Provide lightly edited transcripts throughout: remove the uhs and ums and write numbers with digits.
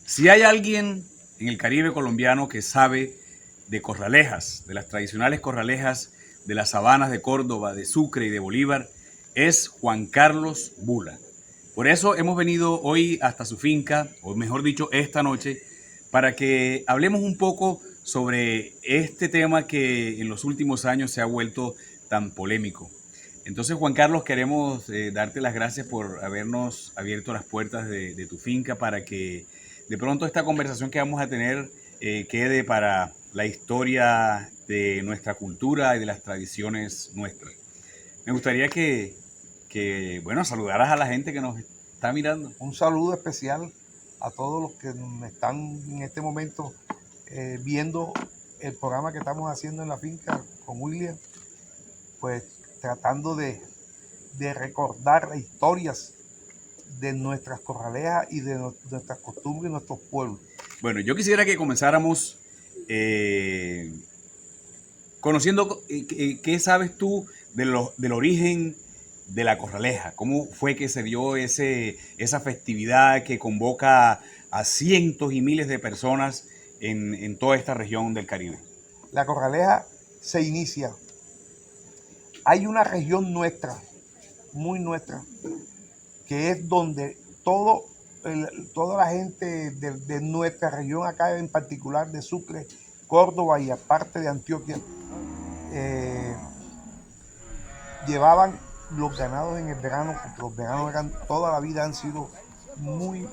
Si hay alguien en el Caribe colombiano que sabe de corralejas, de las tradicionales corralejas de las sabanas de Córdoba, de Sucre y de Bolívar, es Juan Carlos Bula. Por eso hemos venido hoy hasta su finca, o mejor dicho, esta noche, para que hablemos un poco sobre este tema que en los últimos años se ha vuelto tan polémico. Entonces, Juan Carlos, queremos darte las gracias por habernos abierto las puertas de tu finca para que de pronto esta conversación que vamos a tener quede para la historia de nuestra cultura y de las tradiciones nuestras. Me gustaría bueno, saludaras a la gente que nos está mirando. Un saludo especial a todos los que me están en este momento viendo el programa que estamos haciendo en la finca con William, pues tratando de recordar las historias de nuestras corralejas y de nuestras costumbres y nuestros pueblos. Bueno, yo quisiera que comenzáramos conociendo qué sabes tú del origen de la corraleja. ¿Cómo fue que se dio esa festividad que convoca a cientos y miles de personas en toda esta región del Caribe? La corraleja se inicia. Hay una región nuestra, muy nuestra, que es donde toda la gente de nuestra región acá, en particular de Sucre, Córdoba y aparte de Antioquia, llevaban los ganados en el verano, porque los veranos toda la vida han sido muy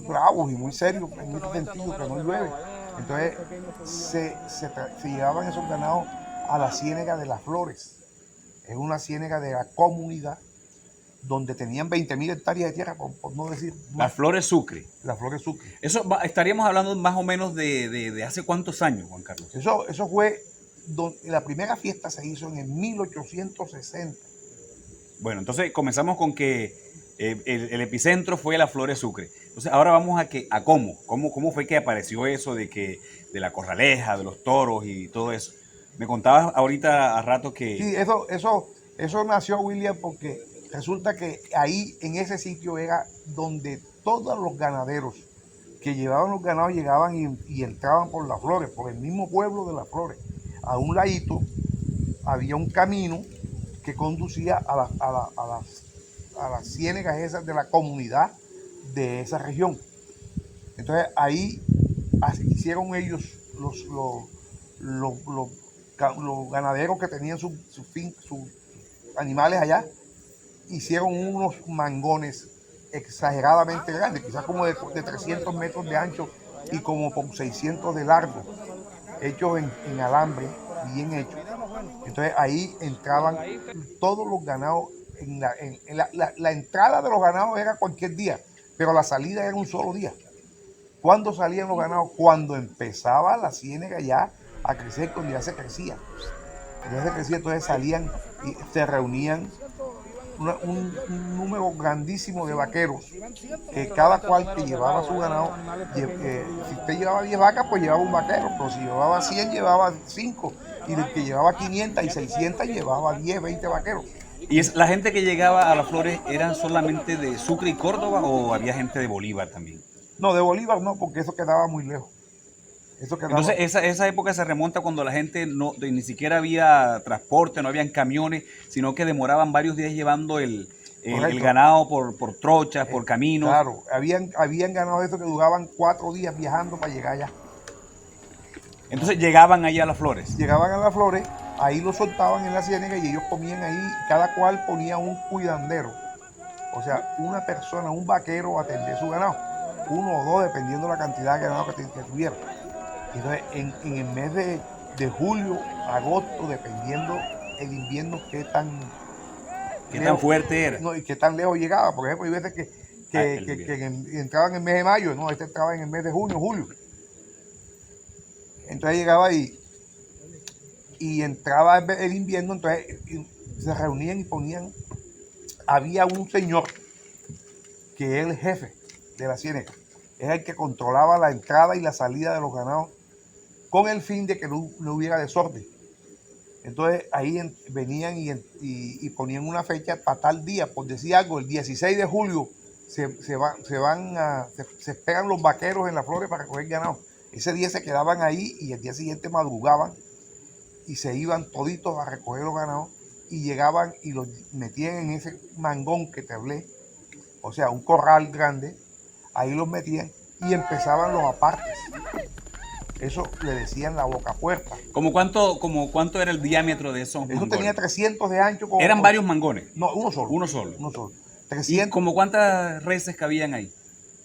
bravos y muy serios en este sentido, que no llueve. Entonces se llevaban esos ganados a la Ciénega de las Flores. Es una ciénega de la comunidad donde tenían 20.000 hectáreas de tierra, por no decir más. Las Flores Sucre. Las Flores Sucre. Eso estaríamos hablando más o menos de hace cuántos años, Juan Carlos. Eso fue, la primera fiesta se hizo en el 1860. Bueno, entonces comenzamos con que el epicentro fue las Flores Sucre. Entonces ahora vamos a cómo fue que apareció eso de la corraleja, de los toros y todo eso. Me contabas ahorita a rato que... Sí, eso nació, William, porque resulta que ahí en ese sitio era donde todos los ganaderos que llevaban los ganados llegaban y entraban por las Flores, por el mismo pueblo de las Flores. A un ladito había un camino que conducía a las ciénegas esas de la comunidad de esa región. Entonces ahí hicieron ellos los ganaderos que tenían sus animales allá, hicieron unos mangones exageradamente grandes, quizás como de 300 metros de ancho y como por 600 de largo, hechos en alambre, bien hechos. Entonces ahí entraban todos los ganados. La entrada de los ganados era cualquier día, pero la salida era un solo día. ¿Cuándo salían los ganados? Cuando empezaba la ciénega ya a crecer, cuando ya se crecía. Entonces salían y se reunían un número grandísimo de vaqueros, que cada cual que llevaba su ganado, si usted llevaba 10 vacas, pues llevaba un vaquero, pero si llevaba 100, llevaba 5, y el que llevaba 500 y 600 llevaba 10, 20 vaqueros. ¿Y la gente que llegaba a las Flores eran solamente de Sucre y Córdoba o había gente de Bolívar también? No, de Bolívar no, porque eso quedaba muy lejos. Entonces esa época se remonta cuando la gente ni siquiera había transporte, no habían camiones, sino que demoraban varios días llevando el ganado por trochas, por caminos. Claro, habían ganado eso que duraban 4 días viajando para llegar allá. Entonces llegaban allá a las Flores. Llegaban a las Flores, ahí los soltaban en la ciénaga y ellos comían ahí, cada cual ponía un cuidandero. O sea, una persona, un vaquero a atender su ganado. 1 o 2, dependiendo de la cantidad de ganado que tuviera. Entonces, en el mes de julio, agosto, dependiendo el invierno, qué tan fuerte era. No, y qué tan lejos llegaba. Por ejemplo, hay veces que entraban en el mes de mayo, no, este entraba en el mes de junio, julio. Entonces llegaba y entraba el invierno, entonces se reunían y ponían. Había un señor que es el jefe de la ciénaga, es el que controlaba la entrada y la salida de los ganados, con el fin de que no hubiera desorden. Entonces ahí venían y ponían una fecha para tal día, por decir algo, el 16 de julio se pegan los vaqueros en las flores para recoger ganado. Ese día se quedaban ahí y el día siguiente madrugaban y se iban toditos a recoger los ganados y llegaban y los metían en ese mangón que te hablé, o sea, un corral grande, ahí los metían y empezaban los apartes. Eso le decían la boca puerta. Como cuánto era el diámetro de esos Eso mangones? tenía 300 de ancho. ¿Eran varios mangones? No, uno solo. Uno solo. Uno solo. ¿Y 300. como cuántas reses cabían ahí?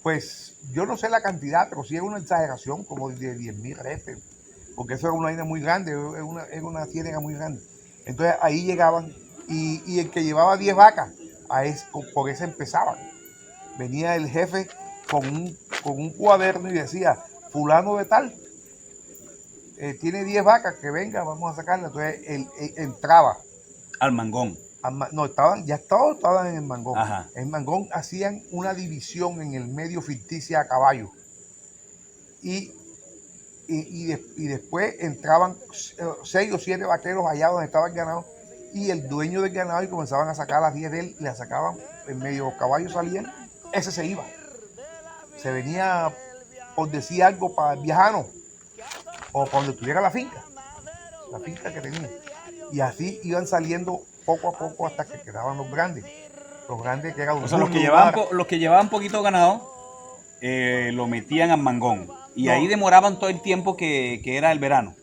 Pues yo no sé la cantidad, pero sí era una exageración, como de 10.000 reses, porque eso era una vaina muy grande, era una ciénaga muy grande. Entonces ahí llegaban y el que llevaba 10 vacas, por ese empezaban. Venía el jefe con un cuaderno y decía, fulano de tal, tiene 10 vacas, que venga, vamos a sacarla. Entonces él entraba. Al mangón. No, ya todos estaban en el mangón. Ajá. En el mangón hacían una división en el medio ficticia a caballo. Y después entraban 6 o 7 vaqueros allá donde estaba el ganado y el dueño del ganado y comenzaban a sacar las 10 de él, le sacaban en medio, los caballos salían, ese se iba. Se venía, por decir algo, para el viajano o para donde tuviera la finca que tenía. Y así iban saliendo poco a poco hasta que quedaban los grandes. Los grandes que eran O sea, los que llevaban poquito ganado lo metían al mangón. Y No. ahí demoraban todo el tiempo que era el verano.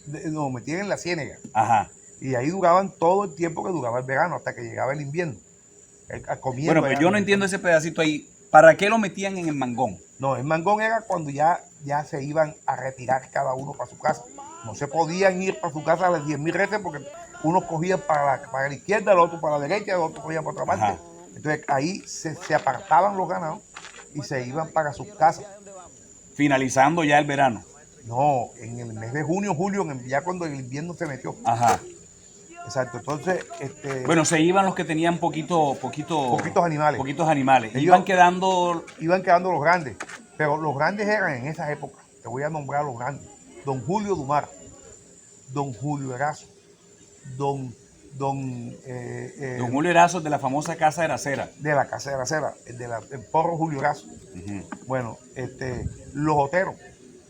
Nos metían en la ciénaga. Ajá. Y ahí duraban todo el tiempo que duraba el verano, hasta que llegaba el invierno. Bueno, pues yo no entiendo ese pedacito ahí. ¿Para qué lo metían en el mangón? No, el mangón era cuando ya se iban a retirar cada uno para su casa. No se podían ir para su casa a las 10.000 reses porque unos cogían para la izquierda, el otro para la derecha, el otro cogían para otra parte. Ajá. Entonces ahí se apartaban los ganados y se iban para sus casas. Finalizando ya el verano. No, en el mes de junio, julio, ya cuando el invierno se metió. Ajá. Exacto, entonces... Bueno, se iban los que tenían poquitos animales. Poquitos animales. Ellos iban quedando los grandes, pero los grandes eran en esa época. Te voy a nombrar los grandes. Don Julio Dumar, Don Julio Erazo, Don Julio Erazo de la famosa Casa de la Cera. De la Casa de la Cera, el porro Julio Erazo. Uh-huh. Bueno, los Oteros.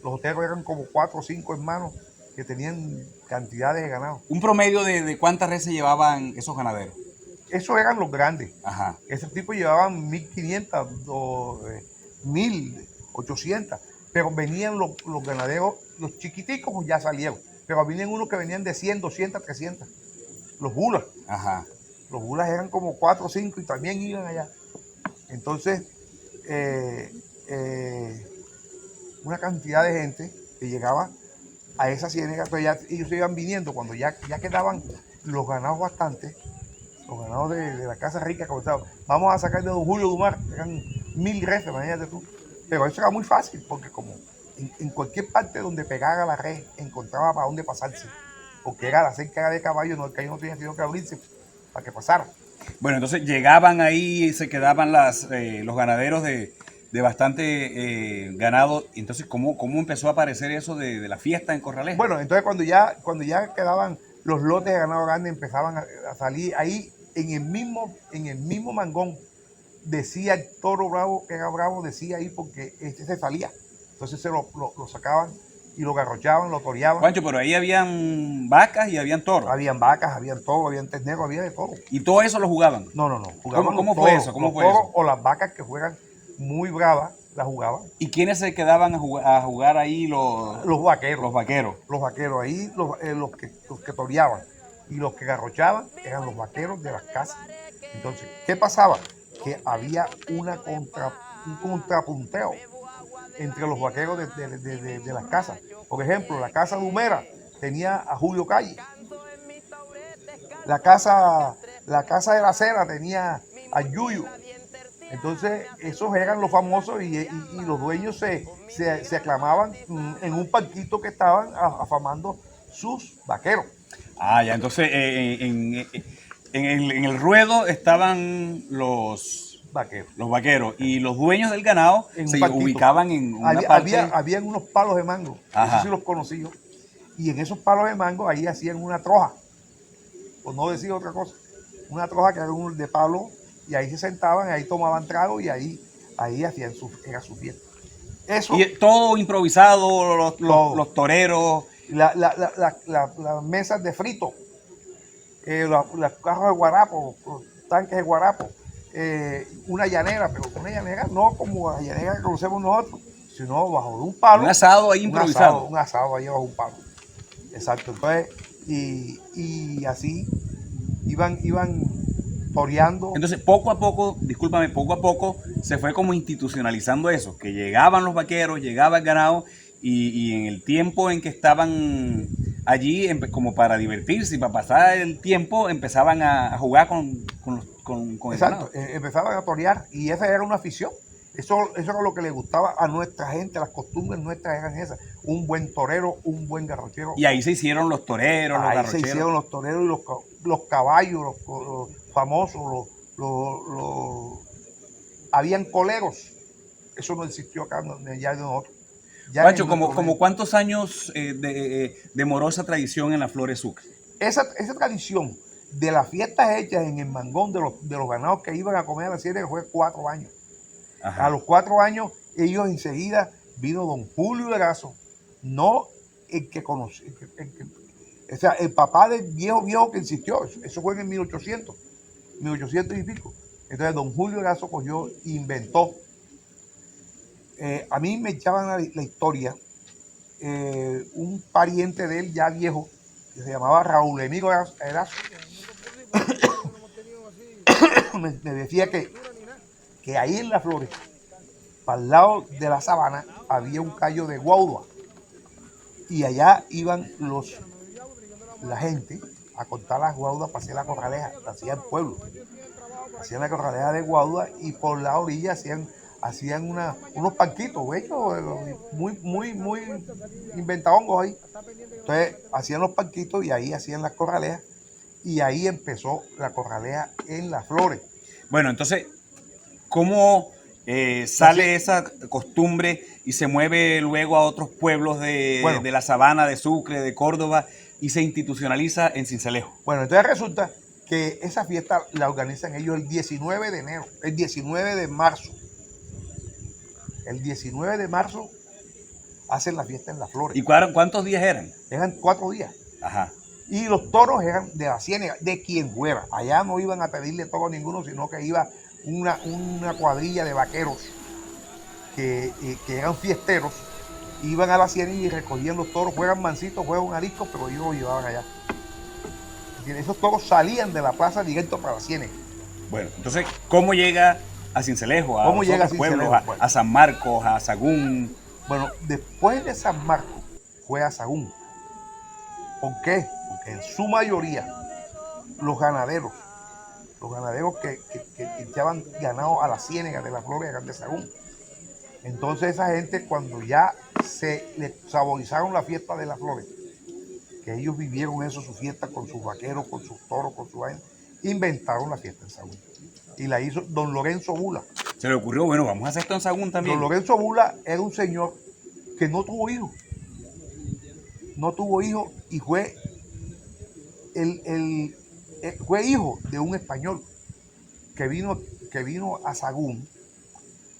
Los Oteros eran como 4 o 5 hermanos que tenían cantidades de ganado. ¿Un promedio de cuántas reses llevaban esos ganaderos? Esos eran los grandes. Ajá. Esos tipos llevaban 1.500 o 1.800, pero venían los ganaderos, los chiquiticos ya salieron, pero venían unos que venían de 100, 200, 300. Los bulas. Ajá. Los bulas eran como 4 o 5 y también iban allá. Entonces, una cantidad de gente que llegaba a esa ciénaga, pero ya ellos iban viniendo cuando ya quedaban los ganados bastantes, los ganados de la Casa Rica, comenzaban, vamos a sacar de Don Julio Dumar, eran 1.000 reses, imagínate tú. Pero eso era muy fácil, porque como en cualquier parte donde pegara la red, encontraba para dónde pasarse, porque era la cerca de caballo, no, el caballo no tenía sino que abrirse para que pasara. Bueno, entonces llegaban ahí y se quedaban los ganaderos de bastante ganado. Entonces, ¿cómo empezó a aparecer eso de la fiesta en Corraleja? Bueno, entonces cuando ya quedaban los lotes de ganado grande, empezaban a salir ahí en el mismo mangón. Decía el toro bravo, que era bravo, decía ahí porque se salía. Entonces se lo sacaban y lo garrochaban, lo toreaban. Pancho, pero ahí habían vacas y habían toros. Habían vacas, habían toros, habían terneros, había de todo. ¿Y todo eso lo jugaban? No. ¿Cómo fue eso? ¿Cómo fue eso? O las vacas que juegan muy bravas, las jugaban. ¿Y quiénes se quedaban a jugar ahí? Los vaqueros. Los vaqueros. Los vaqueros, ahí los que toreaban. Y los que garrochaban eran los vaqueros de las casas. Entonces, ¿qué pasaba? Que había un contrapunteo entre los vaqueros de las casas. Por ejemplo, la casa de Humera tenía a Julio Calle. La casa de la Cera tenía a Yuyu. Entonces, esos eran los famosos y los dueños se aclamaban en un parquito que estaban afamando sus vaqueros. Ah, ya, entonces en el ruedo estaban los vaqueros y los dueños del ganado se ubicaban en una parte. Habían unos palos de mango, Ajá. eso sí los conocí yo, y en esos palos de mango ahí hacían una troja. por no decir otra cosa, una troja que era de palo, y ahí se sentaban, ahí tomaban trago y ahí hacían era su fiesta. Eso, Y todo improvisado, todo. los toreros. Las mesas de frito, los carros de guarapo, los tanques de guarapo, una llanera, pero una llanera no como la llanera que conocemos nosotros, sino bajo de un palo. Un asado ahí improvisado. Un asado ahí bajo un palo. Exacto. Entonces, y así iban toreando. Entonces, poco a poco, discúlpame, poco a poco se fue como institucionalizando eso, que llegaban los vaqueros, llegaba el ganado y en el tiempo en que estaban allí, como para divertirse y para pasar el tiempo, empezaban a jugar con el Exacto, ganado. empezaban a torear y esa era una afición. Eso era lo que le gustaba a nuestra gente, las costumbres nuestras eran esas. Un buen torero, un buen garrochero. Y ahí se hicieron los toreros, los Ahí garrocheros. se hicieron los toreros y los caballos, los famosos, habían coleros. Eso no existió acá, ya de nosotros. Pancho, como ¿cuántos años demoró esa tradición en las Flores Sucre? Esa tradición de las fiestas hechas en el mangón de los ganados que iban a comer a la sierra fue 4 años. Ajá. A los 4 años, ellos enseguida vino don Julio Erazo, no el que conocí, o sea, el papá del viejo que insistió, eso fue en el 1800 y pico. Entonces don Julio Erazo cogió e inventó. A mí me echaban la historia, un pariente de él ya viejo, que se llamaba Raúl Emilio Erazo, me decía que ahí en Las Flores, para el lado de la sabana, había un callo de guaudua. Y allá iban la gente a cortar las guaudas para hacer la corraleja, la hacían pueblo. Hacían la corraleja de guaudua y por la orilla hacían unos panquitos, hechos muy inventadongos ahí. Entonces hacían los panquitos y ahí hacían las corralejas. Y ahí empezó la corraleja en Las Flores. Bueno, entonces, ¿cómo sale esa costumbre y se mueve luego a otros pueblos de la Sabana, de Sucre, de Córdoba y se institucionaliza en Sincelejo? Bueno, entonces resulta que esa fiesta la organizan ellos el 19 de enero, el 19 de marzo. El 19 de marzo hacen la fiesta en Las Flores. ¿Y cuántos días eran? Eran 4 días. Ajá. Y los toros eran de la ciénaga, de quien fuera. Allá no iban a pedirle toro a ninguno, sino que iba una cuadrilla de vaqueros que eran fiesteros, iban a la ciénaga y recogían los toros, juegan mansitos, juegan ariscos, pero ellos los llevaban allá. Esos toros salían de la plaza directo para la ciénaga. Bueno, entonces, ¿cómo llega a Cincelejo, a los otros pueblos, a San Marcos, a Sahagún? Bueno, después de San Marcos fue a Sahagún. ¿Por qué? Porque en su mayoría los ganaderos que echaban ganado a la ciénaga de Las Flores eran de Sahagún. Entonces esa gente, cuando ya le saborizaron la fiesta de Las Flores, que ellos vivieron eso, su fiesta con sus vaqueros, con sus toros, con su vaina, inventaron la fiesta en Sahagún. Y la hizo don Lorenzo Bula. Se le ocurrió, bueno, vamos a hacer esto en Sahagún también. Don Lorenzo Bula era un señor que no tuvo hijos. No tuvo hijos y fue fue hijo de un español que vino a Sahagún,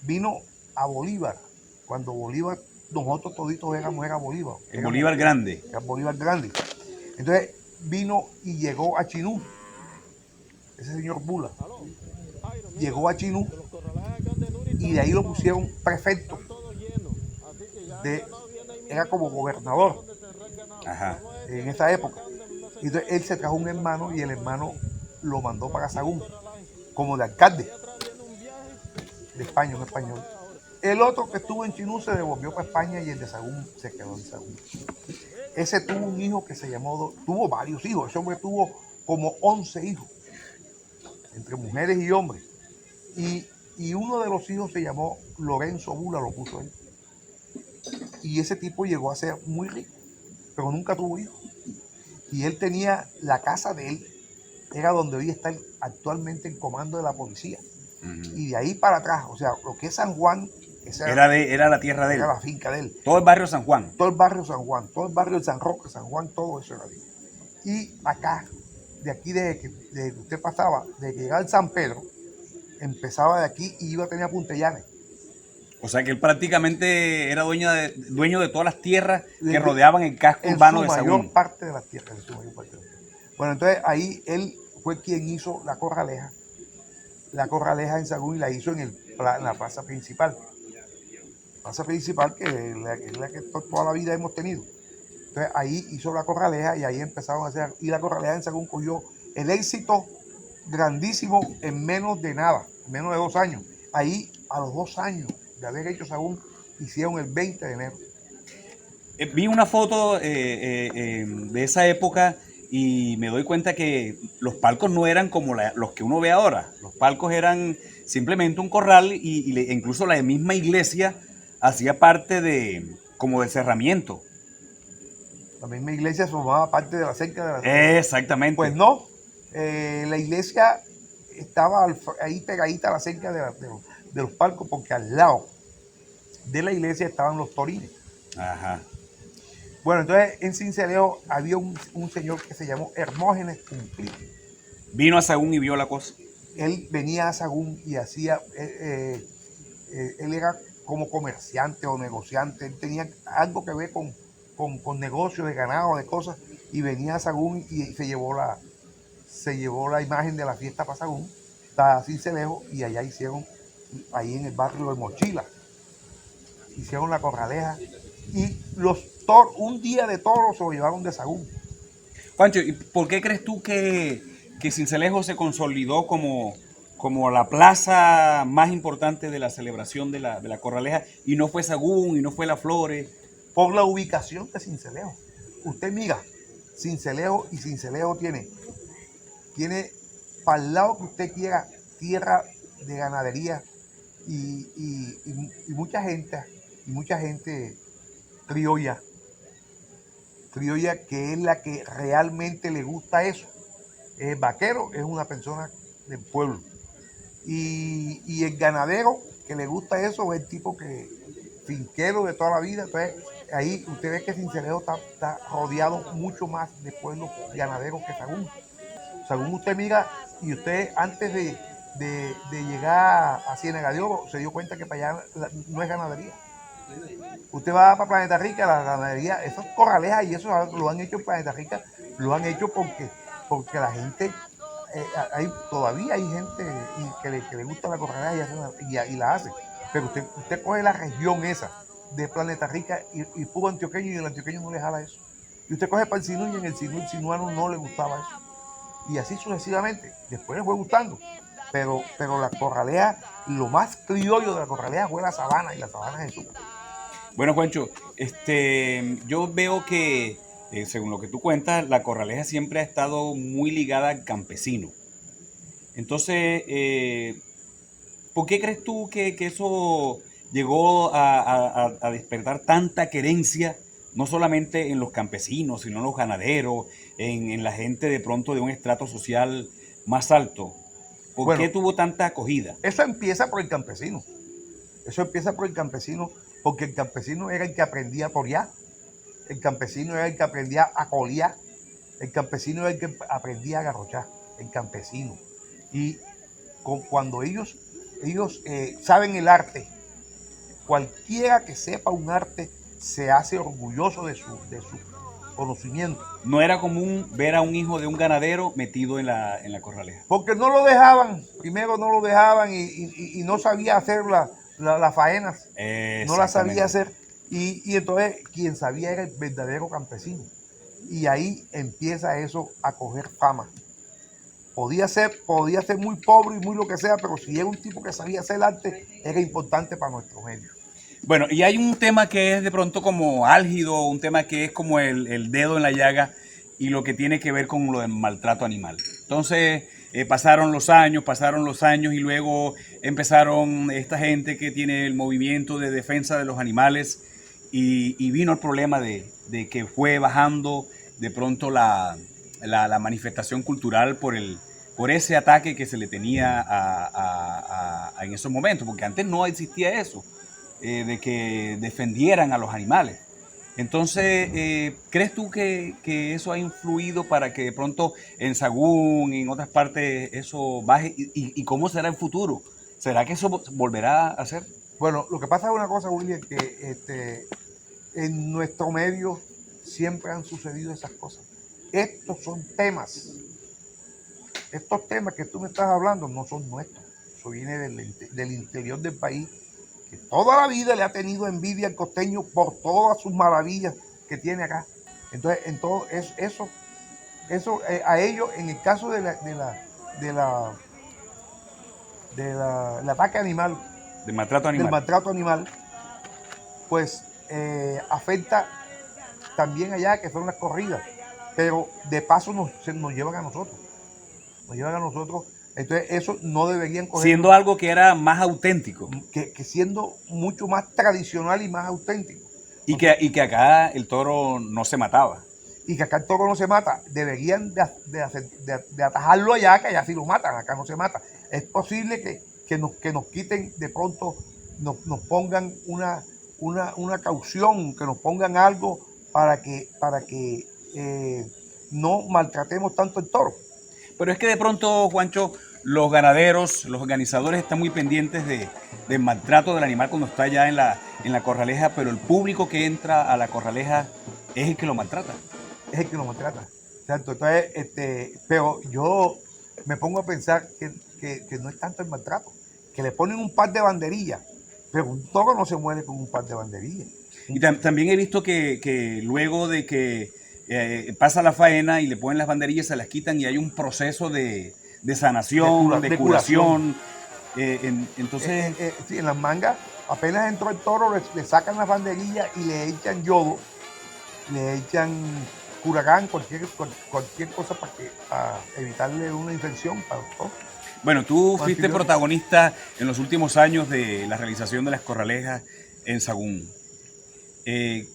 vino a Bolívar, cuando Bolívar, nosotros toditos era Bolívar. El Bolívar Grande. Era Bolívar Grande. Entonces vino y llegó a Chinú, ese señor Bula, llegó a Chinú y de ahí lo pusieron prefecto, era como gobernador. Ajá. En esa época. Entonces él se trajo un hermano y el hermano lo mandó para Sahagún como de alcalde de España, un español. El otro que estuvo en Chinú se devolvió para España y el de Sahagún se quedó en Sahagún. Ese tuvo un hijo que se llamó, tuvo varios hijos, ese hombre tuvo como 11 hijos, entre mujeres y hombres. Y uno de los hijos se llamó Lorenzo Bula, lo puso él. Y ese tipo llegó a ser muy rico, pero nunca tuvo hijos. Y él tenía la casa de él, era donde hoy está actualmente el comando de la policía. Y de ahí para atrás, o sea, lo que es San Juan, era la tierra de él. Era la finca de él. Todo el barrio San Juan. Todo el barrio San Juan, todo el barrio de San Roque, San Juan, todo eso era de él. Y acá de aquí, desde que usted pasaba, de que llegaba al San Pedro, empezaba de aquí y iba a tener a Puntellanes. O sea que él prácticamente era dueño de todas las tierras que Desde, rodeaban el casco en urbano su de mayor Sagún. parte de las tierras, en su mayor parte de las tierras. Bueno, entonces ahí él fue quien hizo la corraleja en Sagún y la hizo en la plaza principal. Plaza principal que es la que toda la vida hemos tenido. Entonces ahí hizo la corraleja y ahí empezaron a hacer, y la corraleja en Sagún cogió el éxito grandísimo en menos de nada, en menos de 2 años. Ahí a los 2 años de haber hecho Sagún, hicieron el 20 de enero. Vi una foto de esa época y me doy cuenta que los palcos no eran como los que uno ve ahora. Los palcos eran simplemente un corral incluso la misma iglesia hacía parte como de cerramiento. La misma iglesia formaba parte de la cerca de la... Pues Exactamente. no, la iglesia estaba ahí pegadita a la cerca de los palcos, porque al lado de la iglesia estaban los torines. Ajá. Bueno, entonces en Sincelejo había un señor que se llamó Hermógenes Cumplí. Vino a Sagún y vio la cosa. Él venía a Sagún y hacía, él era como comerciante o negociante, él tenía algo que ver con negocios de ganado, de cosas, y venía a Sagún y se llevó la imagen de la fiesta para Sagún, está Sincelejo, y allá hicieron, ahí en el barrio de Mochila, hicieron la corraleja, y un día de toros se lo llevaron de Sagún. Juancho, ¿y por qué crees tú que Sincelejo se consolidó como la plaza más importante de la celebración de la Corraleja y no fue Sagún y no fue Las Flores? Por la ubicación de Sincelejo. Usted mira, Sincelejo, y Sincelejo tiene para el lado que usted quiera tierra de ganadería y mucha gente criolla que es la que realmente le gusta eso. El vaquero es una persona del pueblo y el ganadero que le gusta eso es el tipo que finquero de toda la vida. Entonces ahí usted ve que Sincelejo está rodeado mucho más de pueblos ganaderos que Sagún. Sagún usted mira y usted antes de llegar a Ciénaga de Oro se dio cuenta que para allá no es ganadería. Usted va para Planeta Rica, la ganadería, esas corralejas y eso lo han hecho en Planeta Rica, lo han hecho porque la gente, todavía hay gente que le gusta la corraleja y la hace. Pero usted coge la región esa de Planeta Rica y puro antioqueño, y el antioqueño no le jala eso. Y usted coge para el Sinú y en el sinuano no le gustaba eso. Y así sucesivamente. Después le fue gustando. Pero la corraleja, lo más criollo de la corraleja fue la sabana, y la sabana Jesús. Bueno, Juancho, yo veo que, según lo que tú cuentas, la Corraleja siempre ha estado muy ligada al campesino. Entonces, ¿por qué crees tú que eso llegó a despertar tanta querencia, no solamente en los campesinos, sino en los ganaderos, en la gente de pronto de un estrato social más alto? ¿Por qué Bueno, tuvo tanta acogida? eso empieza por el campesino. Eso empieza por el campesino, porque el campesino era el que aprendía a torear, el campesino era el que aprendía a colear, el campesino era el que aprendía a garrochar, el campesino. Y cuando ellos saben el arte, cualquiera que sepa un arte se hace orgulloso de su conocimiento. No era común ver a un hijo de un ganadero metido en la corraleja. Porque no lo dejaban, primero no lo dejaban y no sabía hacer las faenas, no las sabía hacer. Y entonces quien sabía era el verdadero campesino. Y ahí empieza eso a coger fama. Podía ser muy pobre y muy lo que sea, pero si era un tipo que sabía hacer arte, era importante para nuestro medio. Bueno, y hay un tema que es de pronto como álgido, un tema que es como el dedo en la llaga y lo que tiene que ver con lo del maltrato animal. Entonces, pasaron los años y luego empezaron esta gente que tiene el movimiento de defensa de los animales y vino el problema de que fue bajando de pronto la manifestación cultural por ese ataque que se le tenía en esos momentos, porque antes no existía eso, de que defendieran a los animales. Entonces, ¿crees tú que eso ha influido para que de pronto en Sagún y en otras partes eso baje? ¿Y cómo será el futuro? ¿Será que eso volverá a ser? Bueno, lo que pasa es una cosa, William, que en nuestro medio siempre han sucedido esas cosas. Estos son temas. Estos temas que tú me estás hablando no son nuestros. Eso viene del interior del país, que toda la vida le ha tenido envidia al costeño por todas sus maravillas que tiene acá. Entonces, en todo eso a ellos, en el caso de la, el ataque animal, De maltrato del animal. maltrato animal, pues afecta también allá, que son las corridas, pero de paso nos llevan a nosotros, nos llevan a nosotros. Entonces eso no deberían cogerlo, Siendo algo que era más auténtico. que siendo mucho más tradicional y más auténtico. Y que acá el toro no se mataba. Y que acá el toro no se mata, deberían de atajarlo allá, que allá sí lo matan, acá no se mata. Es posible que nos quiten de pronto, nos pongan una caución, que nos pongan algo para que no maltratemos tanto el toro. Pero es que de pronto, Juancho, los ganaderos, los organizadores están muy pendientes del maltrato del animal cuando está ya en la corraleja, pero el público que entra a la corraleja es el que lo maltrata. Es el que lo maltrata. Exacto. Entonces, pero yo me pongo a pensar que no es tanto el maltrato, que le ponen un par de banderillas, pero un toro no se muere con un par de banderillas. Y también he visto que luego de que pasa la faena y le ponen las banderillas, se las quitan y hay un proceso de sanación, de curación. Entonces, Sí, en las mangas, apenas entró el toro, le sacan las banderillas y le echan yodo, le echan curagán, cualquier cosa para evitarle una infección para todo. bueno, tú fuiste Antibiótico. protagonista en los últimos años de la realización de las corralejas en Sagún. Eh,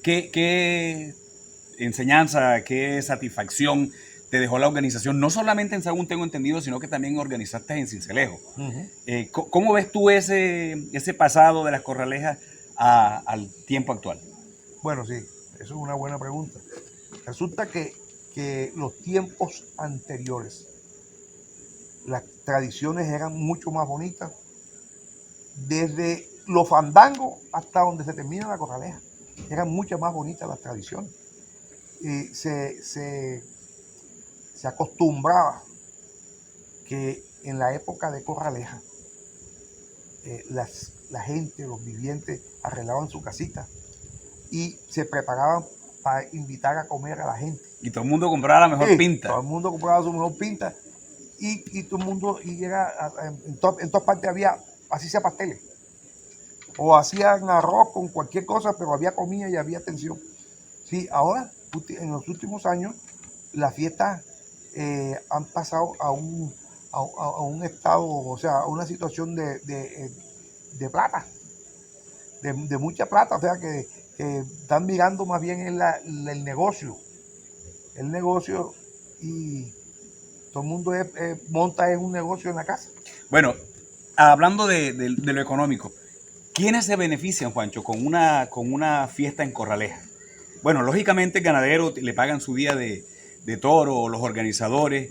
¿qué enseñanza, qué satisfacción te dejó la organización? No solamente en Sagún, tengo entendido, sino que también organizaste en Sincelejo. ¿Cómo ves tú ese pasado de las corralejas al tiempo actual? Bueno, sí, eso es una buena pregunta. Resulta que los tiempos anteriores, las tradiciones eran mucho más bonitas, desde los fandangos hasta donde se termina la corraleja. Eran mucho más bonitas las tradiciones. Y se acostumbraba que en la época de corraleja, la gente, los vivientes, arreglaban su casita y se preparaban para invitar a comer a la gente. Y todo el mundo compraba la mejor Sí, pinta. todo el mundo compraba su mejor pinta y todo el mundo, y era, en todas partes había, así sea pasteles, o hacían arroz con cualquier cosa, pero había comida y había atención. Sí, ahora, en los últimos años, las fiestas han pasado a un estado, o sea, a una situación de plata, de mucha plata, o sea, que están mirando más bien en el negocio, y todo el mundo monta un negocio en la casa. Bueno, hablando de lo económico, ¿quiénes se benefician, Juancho, con una fiesta en Corraleja? Bueno, lógicamente el ganadero le pagan su día de toro, los organizadores,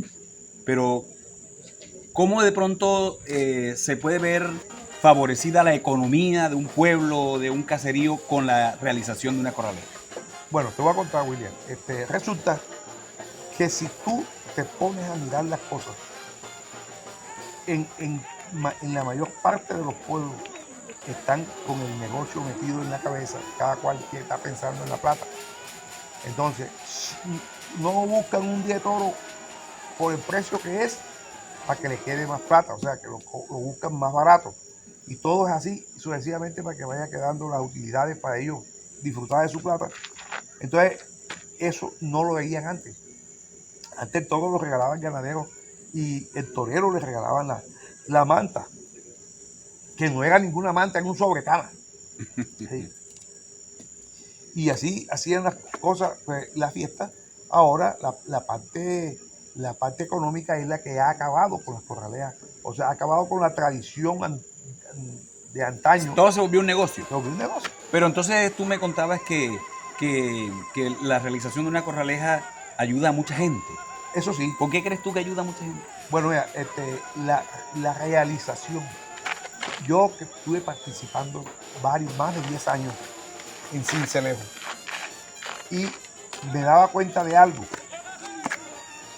pero ¿cómo de pronto se puede ver favorecida la economía de un pueblo, de un caserío, con la realización de una corraleja? Bueno, te voy a contar, William. Resulta que si tú te pones a mirar las cosas, en la mayor parte de los pueblos están con el negocio metido en la cabeza, cada cual que está pensando en la plata. Entonces, no buscan un día de toro por el precio que es para que le quede más plata, o sea, que lo buscan más barato. Y todo es así, sucesivamente, para que vaya quedando las utilidades para ellos disfrutar de su plata. Entonces, eso no lo veían antes. Antes todo lo regalaban ganaderos y el torero le regalaban la manta, que no era ninguna manta, era un sobrecama. Sí. Y así hacían las cosas, pues, la fiesta. Ahora la parte económica es la que ha acabado con las corraleas, o sea, ha acabado con la tradición de antaño, Todo se volvió un negocio. se volvió un negocio. Pero entonces tú me contabas que la realización de una corraleja ayuda a mucha gente. Eso sí, ¿Por qué crees tú que ayuda a mucha gente? bueno, mira, la realización. Yo que estuve participando más de 10 años en Sincelejo y me daba cuenta de algo,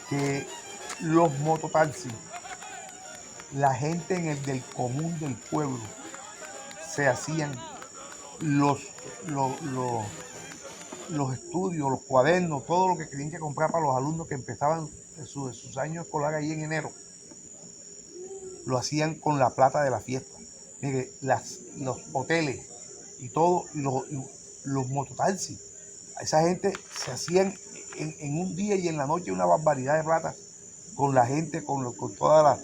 que los mototaxis, la gente del común del pueblo, se hacían los, los, los, los estudios, los cuadernos, todo lo que tenían que comprar para los alumnos que empezaban sus años escolares ahí en enero, lo hacían con la plata de la fiesta. Mire, los hoteles y todos los mototaxis, esa gente se hacían en un día y en la noche una barbaridad de plata con la gente, con todos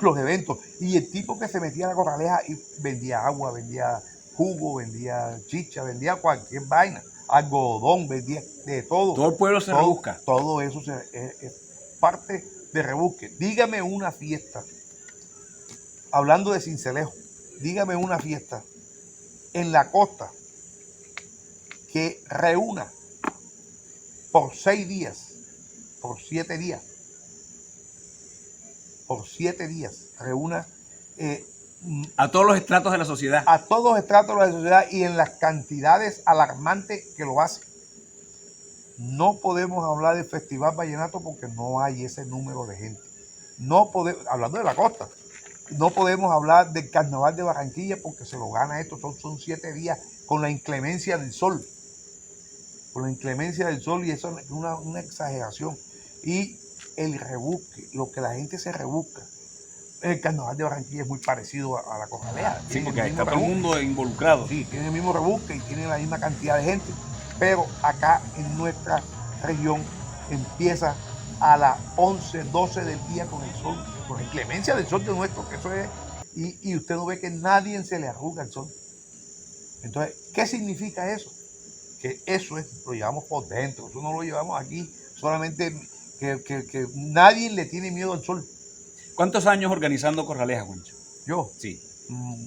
los eventos. Y el tipo que se metía a la corraleja y vendía agua, vendía jugo, vendía chicha, vendía cualquier vaina, algodón, vendía de todo. Todo el pueblo se rebusca. Todo eso es parte de rebusque. Dígame una fiesta, hablando de Sincelejo, dígame una fiesta en la costa que reúna por 6 días, por 7 días, reúna A todos los estratos de la sociedad. a todos los estratos de la sociedad y en las cantidades alarmantes que lo hace. No podemos hablar del Festival Vallenato porque no hay ese número de gente. No podemos, hablando de la costa, no podemos hablar del Carnaval de Barranquilla porque se lo gana esto. Son 7 días con la inclemencia del sol. Con la inclemencia del sol, y eso es una exageración. Y el rebusque, lo que la gente se rebusca. El Carnaval de Barranquilla es muy parecido a la corraleja. Sí, porque está todo el mundo involucrado. Sí, tiene el mismo rebusque y tiene la misma cantidad de gente. Pero acá en nuestra región empieza a las 11, 12 del día con el sol, con la inclemencia del sol de nuestro, que eso es, y usted no ve que nadie se le arruga el sol. Entonces, ¿qué significa eso? Que eso lo llevamos por dentro, eso no lo llevamos aquí, solamente que nadie le tiene miedo al sol. ¿Cuántos años organizando corralejas, Juancho? Yo, Sí.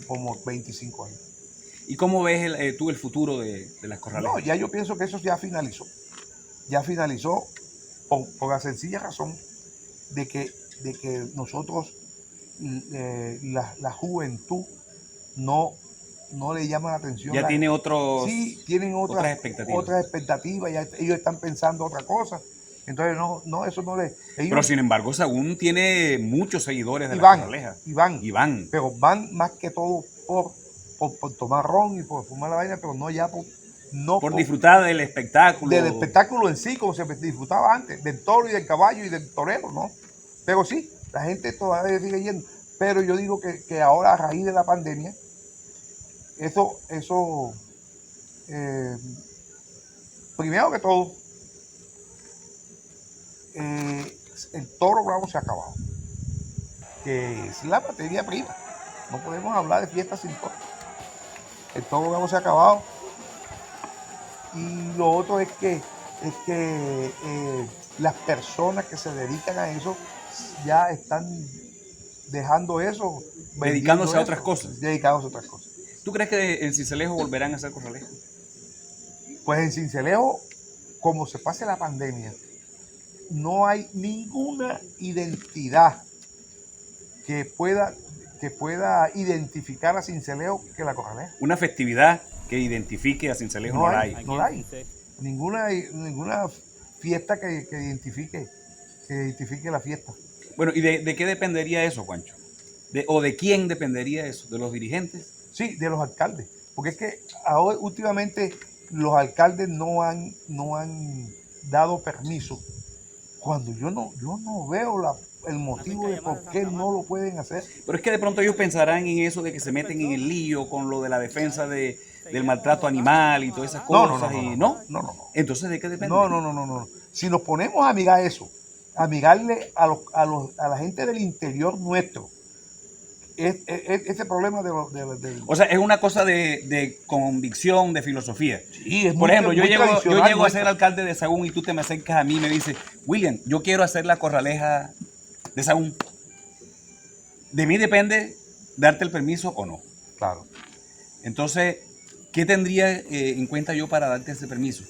como 25 años. ¿Y cómo ves tú el futuro de las corralejas? No, ya yo pienso que eso ya finalizó. Ya finalizó por la sencilla razón de que nosotros, la juventud, no le llama la atención. Ya tiene Sí, tienen otras expectativas, ya ellos están pensando otra cosa. Entonces, no, eso no le... Pero sin embargo, Sahagún tiene muchos seguidores de las corralejas. Y van. Pero van más que todo por tomar ron y por fumar la vaina, pero no ya por disfrutar del espectáculo. Del espectáculo en sí, como se disfrutaba antes, del toro y del caballo y del torero, ¿no? Pero sí, la gente todavía sigue yendo. Pero yo digo que ahora, a raíz de la pandemia, primero que todo, el toro bravo se ha acabado, que es la materia prima. No podemos hablar de fiestas sin toro. El toro bravo se ha acabado. Y lo otro es que las personas que se dedican a eso ya están dejando eso, dedicándose a otras cosas. Dedicados a otras cosas. ¿Tú crees que en Sincelejo volverán a hacer corralejas? Pues en Sincelejo, como se pase la pandemia, no hay ninguna identidad que pueda identificar a Sincelejo que la corraleja. Una festividad que identifique a Sincelejo no la hay. No la hay. Ninguna fiesta que identifique la fiesta. Bueno, ¿y de qué dependería eso, Juancho? ¿O de quién dependería eso? ¿De los dirigentes? Sí, de los alcaldes. Porque es que ahora últimamente los alcaldes no han dado permiso. Cuando yo no veo el motivo de por qué no lo pueden hacer. Pero es que de pronto ellos pensarán en eso de que se meten en el lío con lo de la defensa del maltrato animal y todas esas cosas. No. Entonces, ¿de qué depende? No. Si nos ponemos a mirar eso, a mirarle a la gente del interior nuestro, ese problema O sea, es una cosa de convicción, de filosofía. Sí, por ejemplo, yo llego a ser alcalde de Sahagún y tú te me acercas a mí y me dices, William, yo quiero hacer la corraleja de Sahagún. De mí depende darte el permiso o no. Claro. Entonces, ¿qué tendría en cuenta yo para darte ese permiso?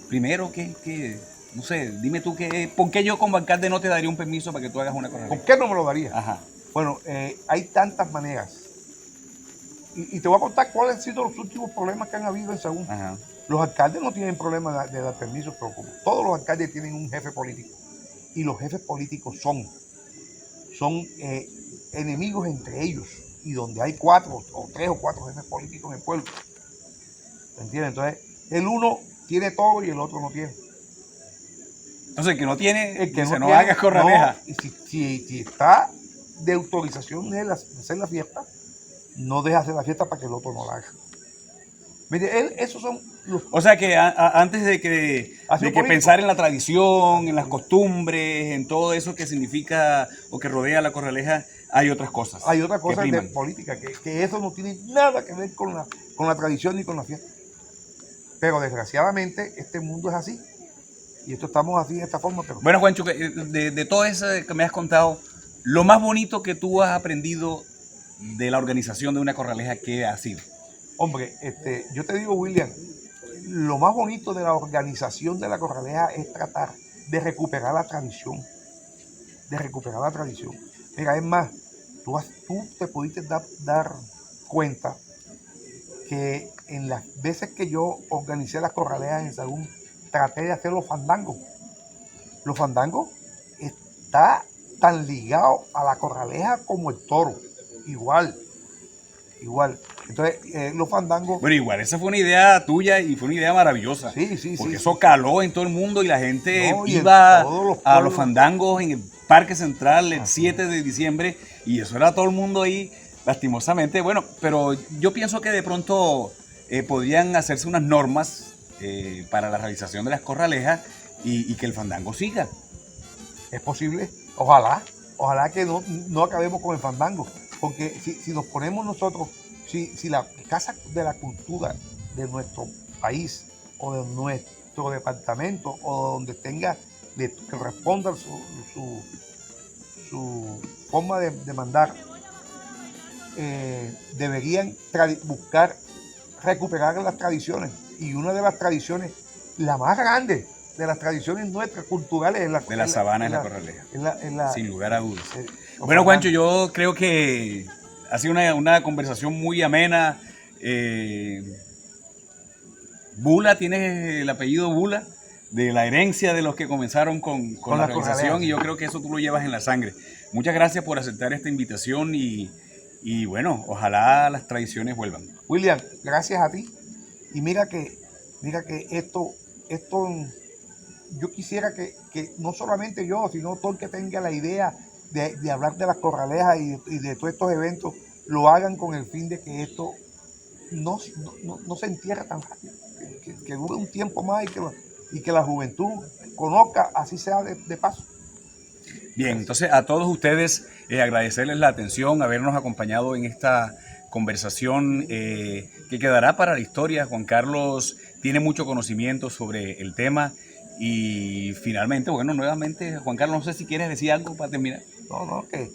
Primero, no sé, dime tú, ¿por qué yo como alcalde no te daría un permiso para que tú hagas una ¿Por corraleja? qué no me lo daría? Ajá, Bueno, hay tantas maneras. Y te voy a contar cuáles han sido los últimos problemas que han habido en Sagún. ajá. Los alcaldes no tienen problema de dar permisos, pero como todos los alcaldes tienen un jefe político. Y los jefes políticos son enemigos entre ellos. Y donde hay 3 o 4 jefes políticos en el pueblo. ¿Me entiendes? Entonces, el uno tiene todo y el otro no tiene. Entonces, el que no tiene, El que dice, no tiene, hagas corraleja. no, y si está de autorización de hacer la fiesta, no deja hacer la fiesta para que el otro no la haga. Mire, esos son los... O sea que antes de que político. pensar en la tradición, en las costumbres, en todo eso que significa o que rodea la corraleja, hay otras cosas. Hay otra cosa que de priman. política, que eso no tiene nada que ver con la tradición ni con la fiesta. Pero desgraciadamente este mundo es así. Y esto estamos así de esta forma. Pero... Bueno, Juancho, de todo eso que me has contado, lo más bonito que tú has aprendido de la organización de una corraleja, ¿qué ha sido? Hombre, yo te digo, William, lo más bonito de la organización de la corraleja es tratar de recuperar la tradición. De recuperar la tradición. Mira, es más, tú te pudiste dar cuenta que en las veces que yo organicé las corralejas en Sagún, traté de hacer los fandangos. Los fandangos está tan ligado a la corraleja como el toro. Igual. Entonces, los fandangos... Bueno, igual, esa fue una idea tuya y fue una idea maravillosa. Sí. Porque eso caló en todo el mundo y la gente No, y iba todos a los los fandangos en el Parque Central el 7 de diciembre y eso era todo el mundo ahí, lastimosamente. Bueno, pero yo pienso que de pronto podrían hacerse unas normas para la realización de las corralejas y que el fandango siga. Es posible, ojalá que no acabemos con el fandango, porque si nos ponemos nosotros, si la Casa de la Cultura de nuestro país o de nuestro departamento o donde le responda su forma de mandar, deberían buscar recuperar las tradiciones, y una de las tradiciones, la más grande de las tradiciones nuestras culturales de la sabana en la corraleja, sin lugar a dudas. Bueno, Juancho, yo creo que ha sido una conversación muy amena. Bula, tienes el apellido Bula, de la herencia de los que comenzaron con la organización, y yo creo que eso tú lo llevas en la sangre. Muchas gracias por aceptar esta invitación y bueno, ojalá las tradiciones vuelvan. William, gracias a ti. Y mira que esto yo quisiera que no solamente yo, sino todo el que tenga la idea de hablar de las corralejas y de todos estos eventos, lo hagan con el fin de que esto no se entierre tan rápido, que dure un tiempo más y que la juventud conozca, así sea de paso. Bien, entonces a todos ustedes agradecerles la atención, habernos acompañado en esta conversación que quedará para la historia. Juan Carlos tiene mucho conocimiento sobre el tema y finalmente, bueno, nuevamente, Juan Carlos, no sé si quieres decir algo para terminar. No, que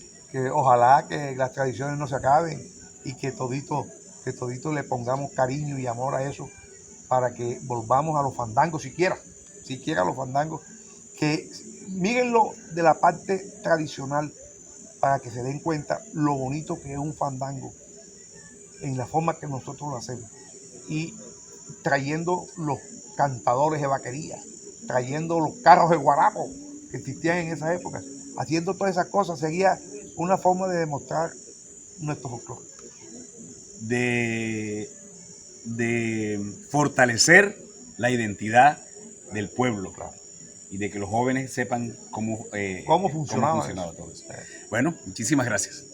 ojalá que las tradiciones no se acaben y que todito le pongamos cariño y amor a eso para que volvamos a los fandangos, siquiera a los fandangos, que mírenlo de la parte tradicional para que se den cuenta lo bonito que es un fandango en la forma que nosotros lo hacemos, y trayendo los cantadores de vaquería, trayendo los carros de guarapo que existían en esa época, haciendo todas esas cosas, sería una forma de demostrar nuestro folclore. De fortalecer la identidad del pueblo, claro, y de que los jóvenes sepan cómo funcionaba todo eso. Bueno, muchísimas gracias.